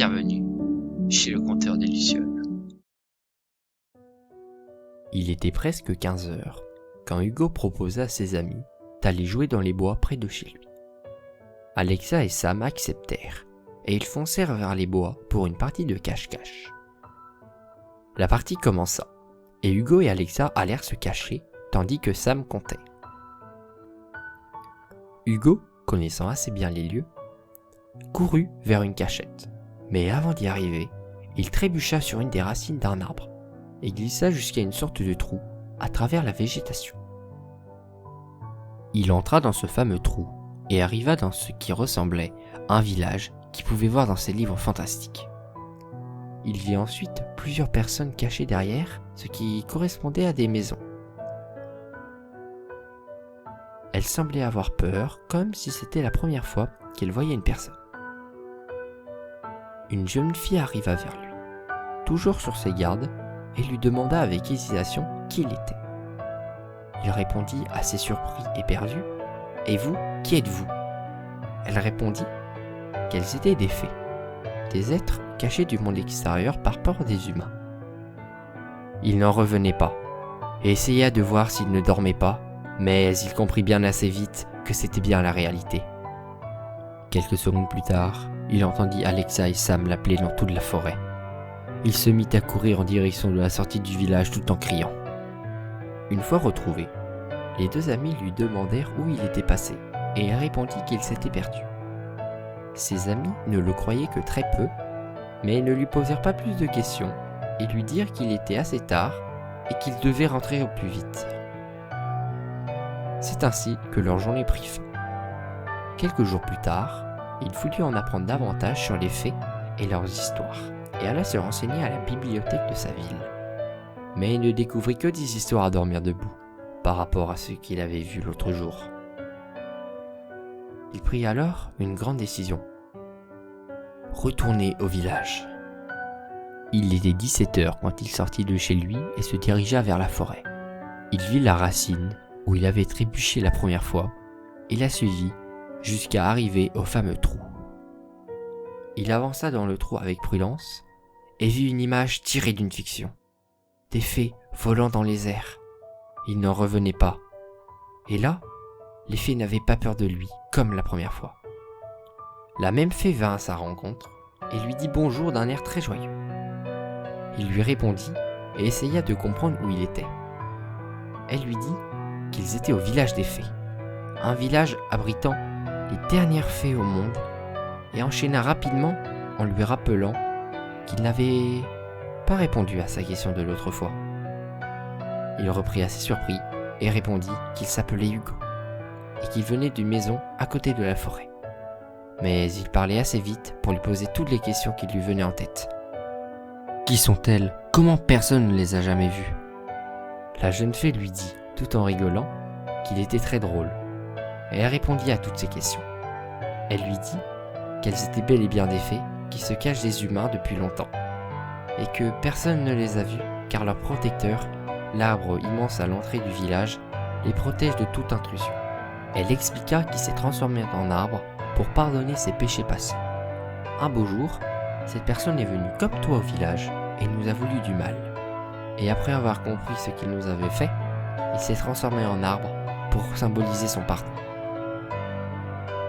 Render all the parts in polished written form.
Bienvenue chez le Conteur des Lucioles. Il était presque 15 heures quand Hugo proposa à ses amis d'aller jouer dans les bois près de chez lui. Alexa et Sam acceptèrent et ils foncèrent vers les bois pour une partie de cache-cache. La partie commença et Hugo et Alexa allèrent se cacher tandis que Sam comptait. Hugo, connaissant assez bien les lieux, courut vers une cachette, mais avant d'y arriver, il trébucha sur une des racines d'un arbre et glissa jusqu'à une sorte de trou à travers la végétation. Il entra dans ce fameux trou et arriva dans ce qui ressemblait à un village qu'il pouvait voir dans ses livres fantastiques. Il vit ensuite plusieurs personnes cachées derrière ce qui correspondait à des maisons. Elle semblait avoir peur, comme si c'était la première fois qu'elle voyait une personne. Une jeune fille arriva vers lui, toujours sur ses gardes, et lui demanda avec hésitation qui il était. Il répondit assez surpris et perdu « Et vous, qui êtes-vous » Elle répondit qu'elles étaient des fées, des êtres cachés du monde extérieur par peur des humains. Il n'en revenait pas, et essaya de voir s'il ne dormait pas, mais il comprit bien assez vite que c'était bien la réalité. Quelques secondes plus tard, il entendit Alexa et Sam l'appeler dans toute la forêt. Il se mit à courir en direction de la sortie du village tout en criant. Une fois retrouvé, les deux amis lui demandèrent où il était passé, et il répondit qu'il s'était perdu. Ses amis ne le croyaient que très peu, mais ne lui posèrent pas plus de questions et lui dirent qu'il était assez tard et qu'il devait rentrer au plus vite. C'est ainsi que leur journée prit fin. Quelques jours plus tard, il voulut en apprendre davantage sur les fées et leurs histoires, et alla se renseigner à la bibliothèque de sa ville. Mais il ne découvrit que des histoires à dormir debout, par rapport à ce qu'il avait vu l'autre jour. Il prit alors une grande décision. Retourner au village. Il était 17h quand il sortit de chez lui et se dirigea vers la forêt. Il vit la racine où il avait trébuché la première fois et la suivit jusqu'à arriver au fameux trou. Il avança dans le trou avec prudence et vit une image tirée d'une fiction. Des fées volant dans les airs. Il n'en revenait pas. Et là, les fées n'avaient pas peur de lui, comme la première fois. La même fée vint à sa rencontre et lui dit bonjour d'un air très joyeux. Il lui répondit et essaya de comprendre où il était. Elle lui dit qu'ils étaient au village des fées, un village abritant les dernières fées au monde, et enchaîna rapidement en lui rappelant qu'il n'avait pas répondu à sa question de l'autre fois. Il reprit assez surpris et répondit qu'il s'appelait Hugo et qu'il venait d'une maison à côté de la forêt. Mais il parlait assez vite pour lui poser toutes les questions qui lui venaient en tête. Qui sont-elles ? Comment personne ne les a jamais vues ? La jeune fée lui dit, tout en rigolant, qu'il était très drôle. Et elle répondit à toutes ses questions. Elle lui dit qu'elles étaient bel et bien des fées qui se cachent des humains depuis longtemps, et que personne ne les a vues car leur protecteur, l'arbre immense à l'entrée du village, les protège de toute intrusion. Elle expliqua qu'il s'est transformé en arbre pour pardonner ses péchés passés. Un beau jour, cette personne est venue comme toi au village et nous a voulu du mal. Et après avoir compris ce qu'il nous avait fait, il s'est transformé en arbre pour symboliser son pardon.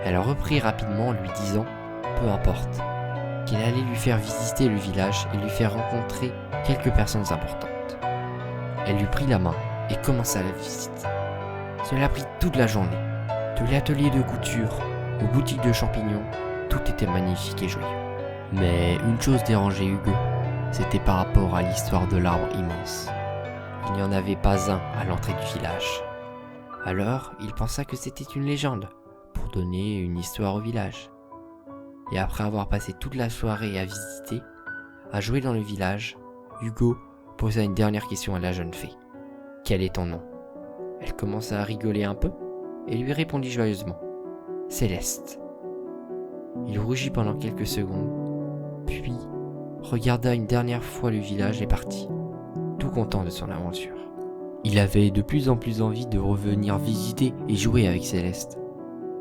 Elle reprit rapidement en lui disant, peu importe, qu'elle allait lui faire visiter le village et lui faire rencontrer quelques personnes importantes. Elle lui prit la main et commença la visite. Cela prit toute la journée. De l'atelier de couture aux boutiques de champignons, tout était magnifique et joyeux. Mais une chose dérangeait Hugo, c'était par rapport à l'histoire de l'arbre immense. Il n'y en avait pas un à l'entrée du village. Alors, il pensa que c'était une légende, pour donner une histoire au village. Et après avoir passé toute la soirée à visiter, à jouer dans le village, Hugo posa une dernière question à la jeune fée. « Quel est ton nom ?» Elle commença à rigoler un peu et lui répondit joyeusement. « Céleste. » Il rougit pendant quelques secondes, puis regarda une dernière fois le village et partit, tout content de son aventure. Il avait de plus en plus envie de revenir visiter et jouer avec Céleste.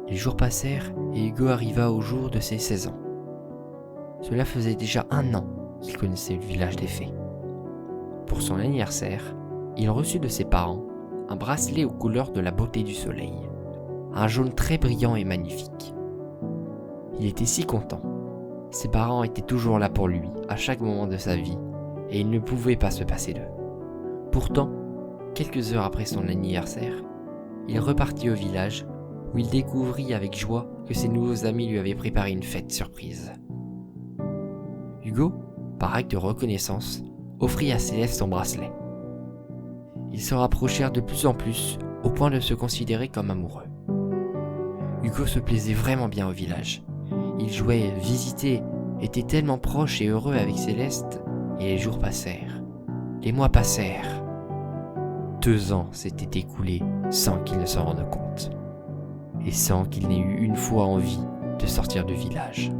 Les jours passèrent et Hugo arriva au jour de ses 16 ans. Cela faisait déjà 1 an qu'il connaissait le village des fées. Pour son anniversaire, il reçut de ses parents un bracelet aux couleurs de la beauté du soleil, un jaune très brillant et magnifique. Il était si content. Ses parents étaient toujours là pour lui à chaque moment de sa vie et il ne pouvait pas se passer d'eux. Pourtant, quelques heures après son anniversaire, il repartit au village où il découvrit avec joie que ses nouveaux amis lui avaient préparé une fête surprise. Hugo, par acte de reconnaissance, offrit à Céleste son bracelet. Ils se rapprochèrent de plus en plus au point de se considérer comme amoureux. Hugo se plaisait vraiment bien au village. Il jouait, visitait, était tellement proche et heureux avec Céleste, et les jours passèrent. Les mois passèrent. 2 ans s'étaient écoulés sans qu'il ne s'en rende compte, et sans qu'il n'ait eu une fois envie de sortir du village.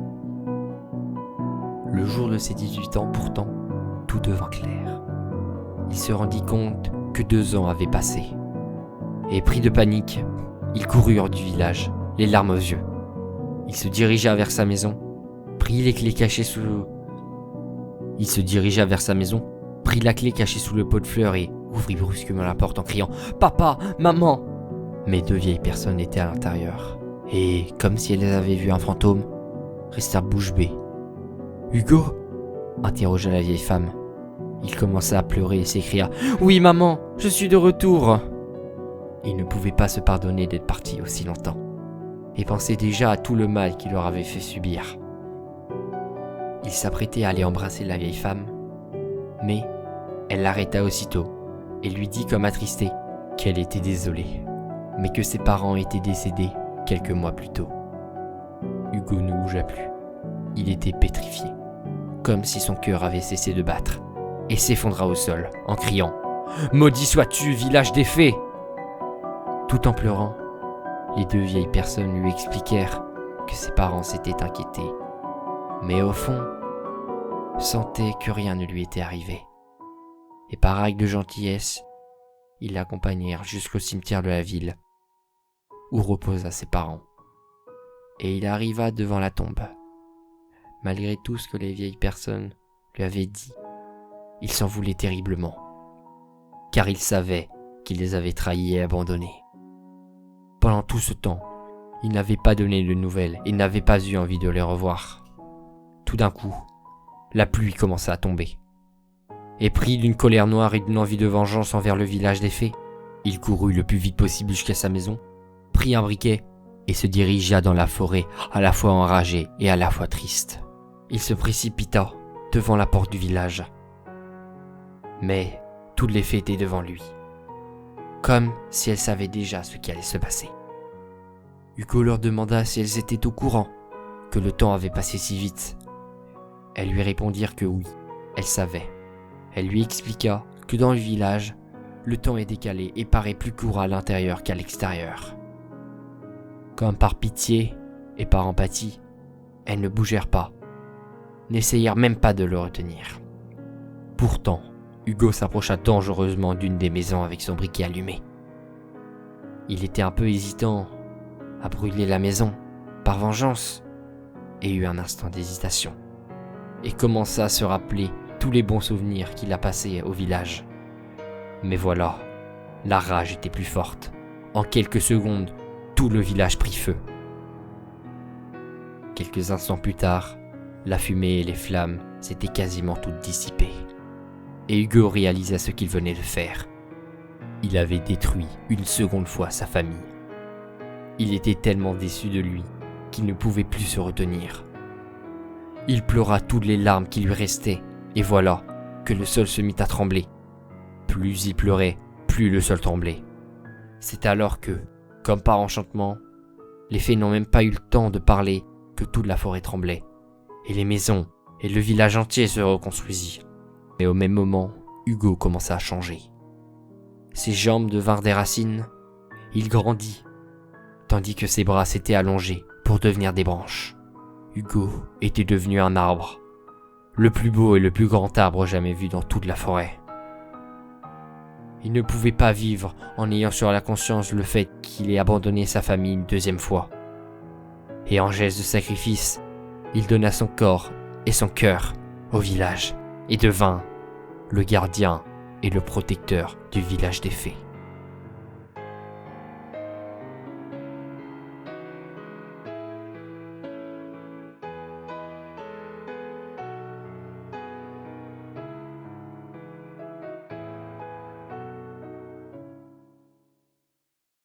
Le jour de ses 18 ans, pourtant, tout devint clair. Il se rendit compte que 2 ans avaient passé, et pris de panique, il courut hors du village, les larmes aux yeux. Il se dirigea vers sa maison, prit la clé cachée sous le pot de fleurs et ouvrit brusquement la porte en criant « Papa, maman !» Mais 2 vieilles personnes étaient à l'intérieur, et, comme si elles avaient vu un fantôme, restèrent bouche bée. « Hugo ?» interrogea la vieille femme. Il commença à pleurer et s'écria « Oui, maman, je suis de retour !» Il ne pouvait pas se pardonner d'être parti aussi longtemps, et pensait déjà à tout le mal qu'il leur avait fait subir. Il s'apprêtait à aller embrasser la vieille femme, mais elle l'arrêta aussitôt et lui dit comme attristée qu'elle était désolée, mais que ses parents étaient décédés quelques mois plus tôt. Hugo ne bougea plus. Il était pétrifié, comme si son cœur avait cessé de battre, et s'effondra au sol en criant « Maudit sois-tu, village des fées !» Tout en pleurant, les 2 vieilles personnes lui expliquèrent que ses parents s'étaient inquiétés, mais au fond, sentaient que rien ne lui était arrivé. Et par acte de gentillesse, ils l'accompagnèrent jusqu'au cimetière de la ville, où reposa ses parents. Et il arriva devant la tombe. Malgré tout ce que les vieilles personnes lui avaient dit, il s'en voulait terriblement, car il savait qu'il les avait trahis et abandonnés. Pendant tout ce temps, il n'avait pas donné de nouvelles et n'avait pas eu envie de les revoir. Tout d'un coup, la pluie commença à tomber. Et pris d'une colère noire et d'une envie de vengeance envers le village des fées, il courut le plus vite possible jusqu'à sa maison, prit un briquet et se dirigea dans la forêt, à la fois enragé et à la fois triste. Il se précipita devant la porte du village. Mais toutes les fées étaient devant lui, comme si elles savaient déjà ce qui allait se passer. Hugo leur demanda si elles étaient au courant que le temps avait passé si vite. Elles lui répondirent que oui, elles savaient. Elle lui expliqua que dans le village, le temps est décalé et paraît plus court à l'intérieur qu'à l'extérieur. Comme par pitié et par empathie, elles ne bougèrent pas, n'essayèrent même pas de le retenir. Pourtant, Hugo s'approcha dangereusement d'une des maisons avec son briquet allumé. Il était un peu hésitant à brûler la maison, par vengeance, et eut un instant d'hésitation, et commença à se rappeler tous les bons souvenirs qu'il a passés au village. Mais voilà, la rage était plus forte. En quelques secondes, tout le village prit feu. Quelques instants plus tard, la fumée et les flammes s'étaient quasiment toutes dissipées. Et Hugo réalisa ce qu'il venait de faire. Il avait détruit une seconde fois sa famille. Il était tellement déçu de lui qu'il ne pouvait plus se retenir. Il pleura toutes les larmes qui lui restaient, et voilà que le sol se mit à trembler. Plus il pleurait, plus le sol tremblait. C'est alors que, comme par enchantement, les fées n'ont même pas eu le temps de parler que toute la forêt tremblait, et les maisons et le village entier se reconstruisit. Mais au même moment, Hugo commença à changer. Ses jambes devinrent des racines, il grandit, tandis que ses bras s'étaient allongés pour devenir des branches. Hugo était devenu un arbre, le plus beau et le plus grand arbre jamais vu dans toute la forêt. Il ne pouvait pas vivre en ayant sur la conscience le fait qu'il ait abandonné sa famille une deuxième fois. Et en geste de sacrifice, il donna son corps et son cœur au village et devint le gardien et le protecteur du village des fées.